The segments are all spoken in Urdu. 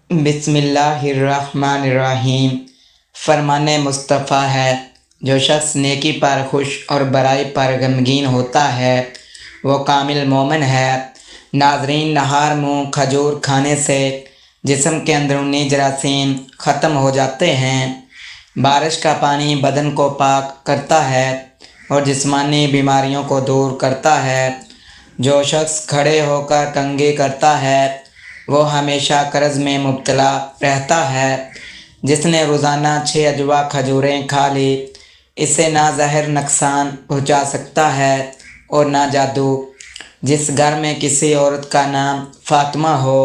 بسم اللہ الرحمن الرحیم۔ فرمان مصطفیٰ ہے، جو شخص نیکی پر خوش اور برائی پر غمگین ہوتا ہے وہ کامل مومن ہے۔ ناظرین، نہار منہ کھجور کھانے سے جسم کے اندرونی جراثیم ختم ہو جاتے ہیں۔ بارش کا پانی بدن کو پاک کرتا ہے اور جسمانی بیماریوں کو دور کرتا ہے۔ جو شخص کھڑے ہو کر کنگھی کرتا ہے وہ ہمیشہ قرض میں مبتلا رہتا ہے۔ جس نے روزانہ 6 اجوا کھجوریں کھا لی، اسے نہ زہر نقصان پہنچا سکتا ہے اور نہ جادو۔ جس گھر میں کسی عورت کا نام فاطمہ ہو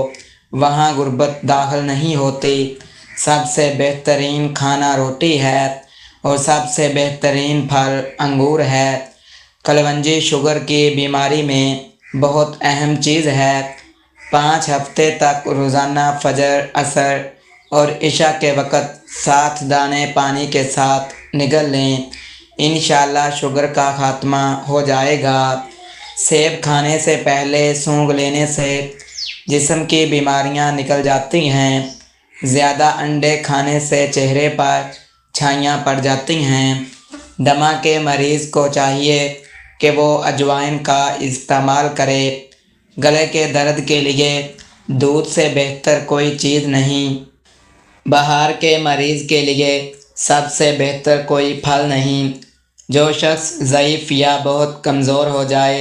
وہاں غربت داخل نہیں ہوتی۔ سب سے بہترین کھانا روٹی ہے اور سب سے بہترین پھل انگور ہے۔ کلونجی شوگر کی بیماری میں بہت اہم چیز ہے۔ 5 ہفتے تک روزانہ فجر، عصر اور عشاء کے وقت 7 دانے پانی کے ساتھ نگل لیں، انشاءاللہ شوگر کا خاتمہ ہو جائے گا۔ سیب کھانے سے پہلے سونگھ لینے سے جسم کی بیماریاں نکل جاتی ہیں۔ زیادہ انڈے کھانے سے چہرے پر چھائیاں پڑ جاتی ہیں۔ دمہ کے مریض کو چاہیے کہ وہ اجوائن کا استعمال کرے۔ گلے کے درد کے لیے دودھ سے بہتر کوئی چیز نہیں۔ بہار کے مریض کے لیے سب سے بہتر کوئی پھل نہیں۔ جو شخص ضعیف یا بہت کمزور ہو جائے،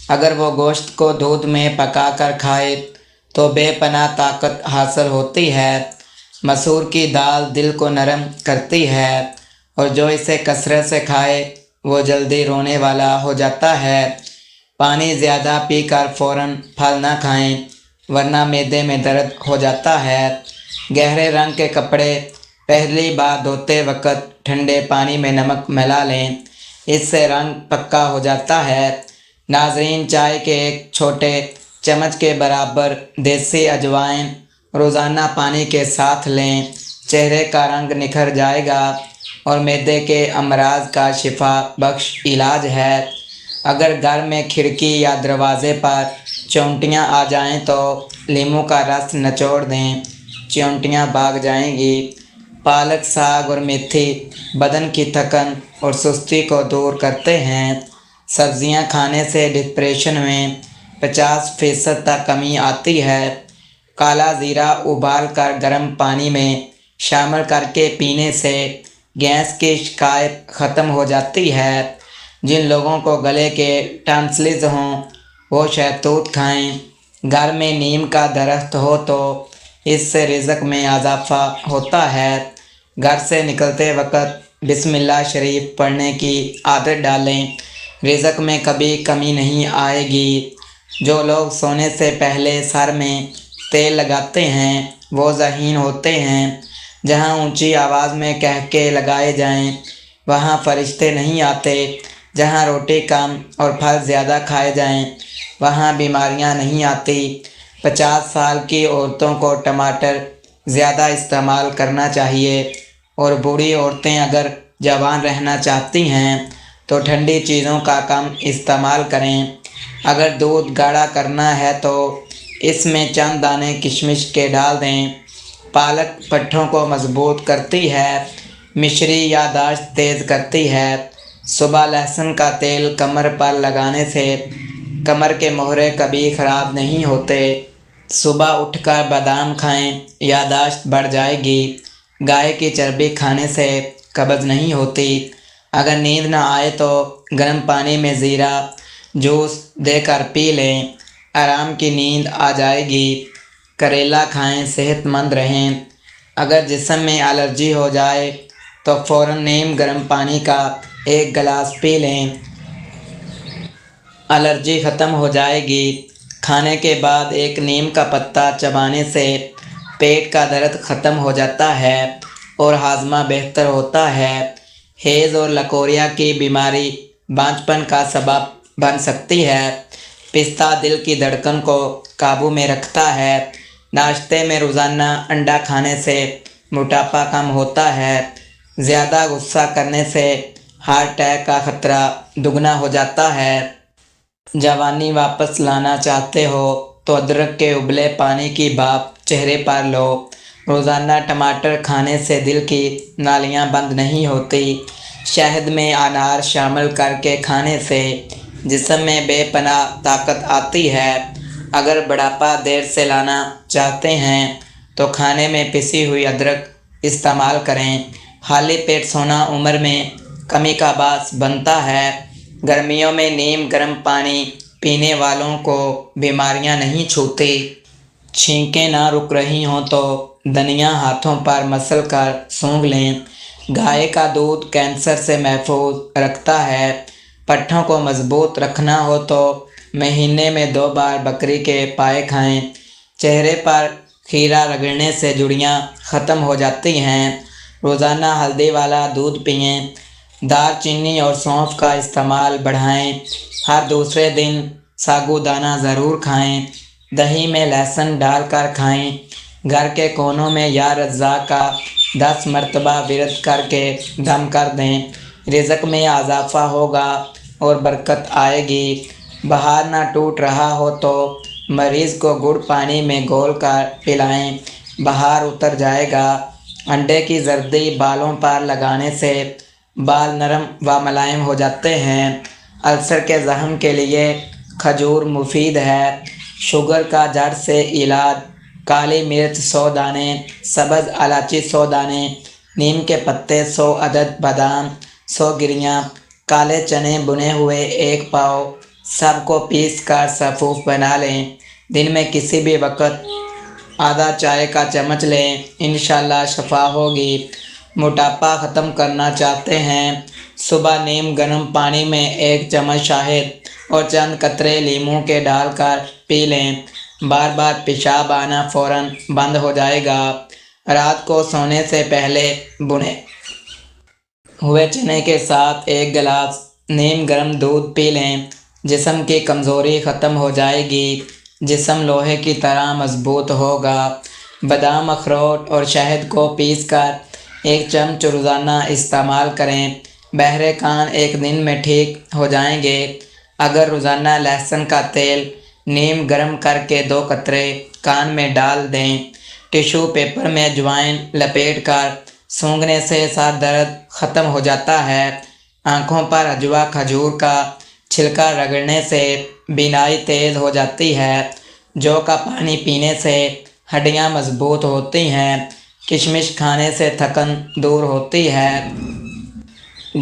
اگر وہ گوشت کو دودھ میں پکا کر کھائے تو بے پناہ طاقت حاصل ہوتی ہے۔ مسور کی دال دل کو نرم کرتی ہے اور جو اسے کثرت سے کھائے وہ جلدی رونے والا ہو جاتا ہے۔ پانی زیادہ پی کر فوراً پھل نہ کھائیں ورنہ معدے میں درد ہو جاتا ہے۔ گہرے رنگ کے کپڑے پہلی بار دھوتے وقت ٹھنڈے پانی میں نمک ملا لیں، اس سے رنگ پکا ہو جاتا ہے۔ ناظرین، چائے کے ایک چھوٹے چمچ کے برابر دیسی اجوائن روزانہ پانی کے ساتھ لیں، چہرے کا رنگ نکھر جائے گا اور معدے کے امراض کا شفا بخش علاج ہے۔ اگر گھر میں کھڑکی یا دروازے پر چونٹیاں آ جائیں تو لیموں کا رس نچوڑ دیں، چونٹیاں بھاگ جائیں گی۔ پالک، ساگ اور میتھی بدن کی تھکن اور سستی کو دور کرتے ہیں۔ سبزیاں کھانے سے ڈپریشن میں 50% تک کمی آتی ہے۔ کالا زیرہ ابال کر گرم پانی میں شامل کر کے پینے سے گیس کی شکایت ختم ہو جاتی ہے۔ جن لوگوں کو گلے کے ٹانسلز ہوں وہ شہتوت کھائیں۔ گھر میں نیم کا درخت ہو تو اس سے رزق میں اضافہ ہوتا ہے۔ گھر سے نکلتے وقت بسم اللہ شریف پڑھنے کی عادت ڈالیں، رزق میں کبھی کمی نہیں آئے گی۔ جو لوگ سونے سے پہلے سر میں تیل لگاتے ہیں وہ ذہین ہوتے ہیں۔ جہاں اونچی آواز میں کہہ کے لگائے جائیں وہاں فرشتے نہیں آتے۔ جہاں روٹی کم اور پھل زیادہ کھائے جائیں وہاں بیماریاں نہیں آتی۔ 50 سال کی عورتوں کو ٹماٹر زیادہ استعمال کرنا چاہیے اور بوڑھی عورتیں اگر جوان رہنا چاہتی ہیں تو ٹھنڈی چیزوں کا کم استعمال کریں۔ اگر دودھ گاڑھا کرنا ہے تو اس میں چند دانے کشمش کے ڈال دیں۔ پالک پٹھوں کو مضبوط کرتی ہے، مشری یادداشت تیز کرتی ہے۔ صبح لہسن کا تیل کمر پر لگانے سے کمر کے مہرے کبھی خراب نہیں ہوتے۔ صبح اٹھ کر بادام کھائیں، یادداشت بڑھ جائے گی۔ گائے کی چربی کھانے سے قبض نہیں ہوتی۔ اگر نیند نہ آئے تو گرم پانی میں زیرہ جوس دے کر پی لیں، آرام کی نیند آ جائے گی۔ کریلا کھائیں، صحت مند رہیں۔ اگر جسم میں الرجی ہو جائے تو فوراً نیم گرم پانی کا 1 گلاس پی لیں، الرجی ختم ہو جائے گی۔ کھانے کے بعد ایک نیم کا پتا چبانے سے پیٹ کا درد ختم ہو جاتا ہے اور ہاضمہ بہتر ہوتا ہے۔ ہیض اور لکوریا کی بیماری بانجھپن کا سبب بن سکتی ہے۔ پستہ دل کی دھڑکن کو قابو میں رکھتا ہے۔ ناشتے میں روزانہ انڈا کھانے سے موٹاپا کم ہوتا ہے۔ زیادہ غصہ کرنے سے ہارٹ اٹیک کا خطرہ دگنا ہو جاتا ہے۔ جوانی واپس لانا چاہتے ہو تو ادرک کے ابلے پانی کی بھاپ چہرے پر لو، روزانہ ٹماٹر کھانے سے دل کی نالیاں بند نہیں ہوتی۔ شہد میں انار شامل کر کے کھانے سے جسم میں بے پناہ طاقت آتی ہے۔ اگر بڑھاپا دیر سے لانا چاہتے ہیں تو کھانے میں پسی ہوئی ادرک استعمال کریں۔ خالی پیٹ سونا عمر میں کمی کا باعث بنتا ہے۔ گرمیوں میں نیم گرم پانی پینے والوں کو بیماریاں نہیں چھوتی۔ چھینکیں نہ رک رہی ہوں تو دھنیا ہاتھوں پر مسل کر سونگھ لیں۔ گائے کا دودھ کینسر سے محفوظ رکھتا ہے۔ پٹھوں کو مضبوط رکھنا ہو تو مہینے میں 2 بار بکری کے پائے کھائیں۔ چہرے پر کھیرا رگڑنے سے جھریاں ختم ہو جاتی ہیں۔ روزانہ ہلدی والا دودھ پئیں۔ دار چینی اور سونف کا استعمال بڑھائیں۔ ہر دوسرے دن ساگودانہ ضرور کھائیں۔ دہی میں لہسن ڈال کر کھائیں۔ گھر کے کونوں میں یا رزاق کا 10 مرتبہ ورد کر کے دم کر دیں۔ رزق میں اضافہ ہوگا اور برکت آئے گی۔ بخار نہ ٹوٹ رہا ہو تو مریض کو گڑ پانی میں گھول کر پلائیں، بخار اتر جائے گا۔ انڈے کی زردی بالوں پر لگانے سے بال نرم و ملائم ہو جاتے ہیں۔ السر کے زخم کے لیے کھجور مفید ہے۔ شوگر کا جڑ سے علاج: کالی مرچ 100 دانے، سبز الائچی 100 دانے، نیم کے پتے 100 عدد، بادام 100 گریاں، کالے چنے بنے ہوئے 1 پاؤ، سب کو پیس کر سفوف بنا لیں۔ دن میں کسی بھی وقت آدھا چائے کا چمچ لیں، انشاءاللہ شفا ہوگی۔ موٹاپا ختم کرنا چاہتے ہیں؟ صبح نیم گرم پانی میں 1 چمچ شہد اور چند قطرے لیموں کے ڈال کر پی لیں۔ بار بار پیشاب آنا فوراً بند ہو جائے گا۔ رات کو سونے سے پہلے بھنے ہوئے چنے کے ساتھ 1 گلاس نیم گرم دودھ پی لیں۔ جسم کی کمزوری ختم ہو جائے گی۔ جسم لوہے کی طرح مضبوط ہوگا۔ بادام، اخروٹ اور شہد کو پیس کر 1 چمچ روزانہ استعمال کریں۔ بہرے کان 1 دن میں ٹھیک ہو جائیں گے۔ اگر روزانہ لہسن کا تیل نیم گرم کر کے 2 قطرے کان میں ڈال دیں، ٹیشو پیپر میں اجوائن لپیٹ کر سونگھنے سے سر درد ختم ہو جاتا ہے۔ آنکھوں پر اجوا کھجور کا چھلکا رگڑنے سے بینائی تیز ہو جاتی ہے۔ جو کا پانی پینے سے ہڈیاں مضبوط ہوتی ہیں۔ کشمش کھانے سے تھکن دور ہوتی ہے۔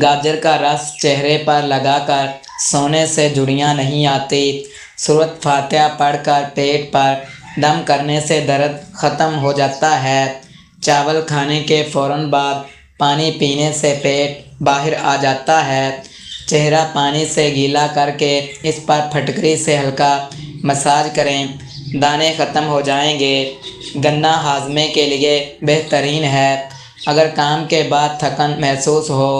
گاجر کا رس چہرے پر لگا کر سونے سے جھریاں نہیں آتی۔ سورۃ فاتحہ پڑھ کر پیٹ پر دم کرنے سے درد ختم ہو جاتا ہے۔ چاول کھانے کے فوراً بعد پانی پینے سے پیٹ باہر آ جاتا ہے۔ چہرہ پانی سے گیلا کر کے اس پر پھٹکری سے ہلکا مساج کریں، دانے ختم ہو جائیں گے۔ گنا ہاضمے کے لیے بہترین ہے۔ اگر کام کے بعد تھکن محسوس ہو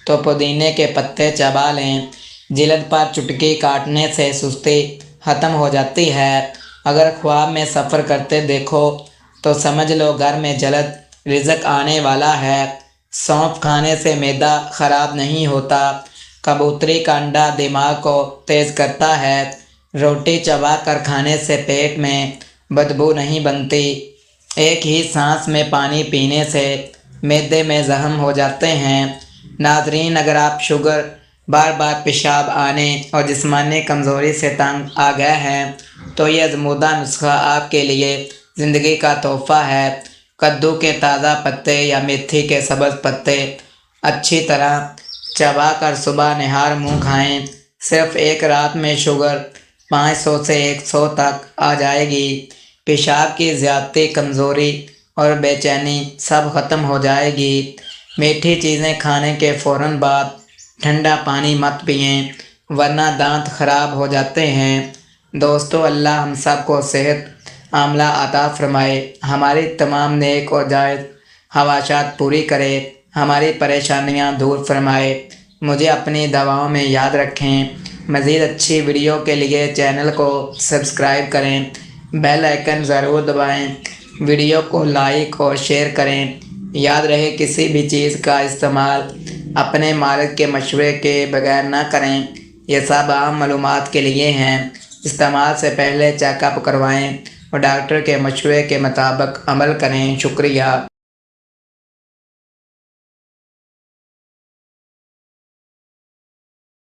تو پودینے کے پتے چبا لیں۔ جلد پر چٹکی کاٹنے سے سستی ختم ہو جاتی ہے۔ اگر خواب میں سفر کرتے دیکھو تو سمجھ لو گھر میں جلد رزق آنے والا ہے۔ سونف کھانے سے معدہ خراب نہیں ہوتا۔ کبوتری کا انڈا دماغ کو تیز کرتا ہے۔ روٹی چبا کر کھانے سے پیٹ میں بدبو نہیں بنتی۔ ایک ہی سانس میں پانی پینے سے معدے میں زخم ہو جاتے ہیں۔ ناظرین، اگر آپ شوگر، بار بار پیشاب آنے اور جسمانی کمزوری سے تنگ آ گئے ہیں تو یہ آزمودہ نسخہ آپ کے لیے زندگی کا تحفہ ہے۔ کدو کے تازہ پتے یا میتھی کے سبز پتے اچھی طرح چبا کر صبح نہار منہ کھائیں۔ صرف 1 رات میں شوگر 500 سے 100 تک آ جائے گی۔ پیشاب کی زیادتی، کمزوری اور بے چینی سب ختم ہو جائے گی۔ میٹھی چیزیں کھانے کے فوراً بعد ٹھنڈا پانی مت پئیں ورنہ دانت خراب ہو جاتے ہیں۔ دوستو، اللہ ہم سب کو صحت عاملہ عطا فرمائے، ہماری تمام نیک اور جائز خواہشات پوری کرے، ہماری پریشانیاں دور فرمائے۔ مجھے اپنی دعاؤں میں یاد رکھیں۔ مزید اچھی ویڈیو کے لیے چینل کو سبسکرائب کریں، بیل آئیکن ضرور دبائیں، ویڈیو کو لائک اور شیئر کریں۔ یاد رہے، کسی بھی چیز کا استعمال اپنے مالک کے مشورے کے بغیر نہ کریں۔ یہ سب عام معلومات کے لیے ہیں۔ استعمال سے پہلے چیک اپ کروائیں۔ اور ڈاکٹر کے مشورے کے مطابق عمل کریں۔ شکریہ۔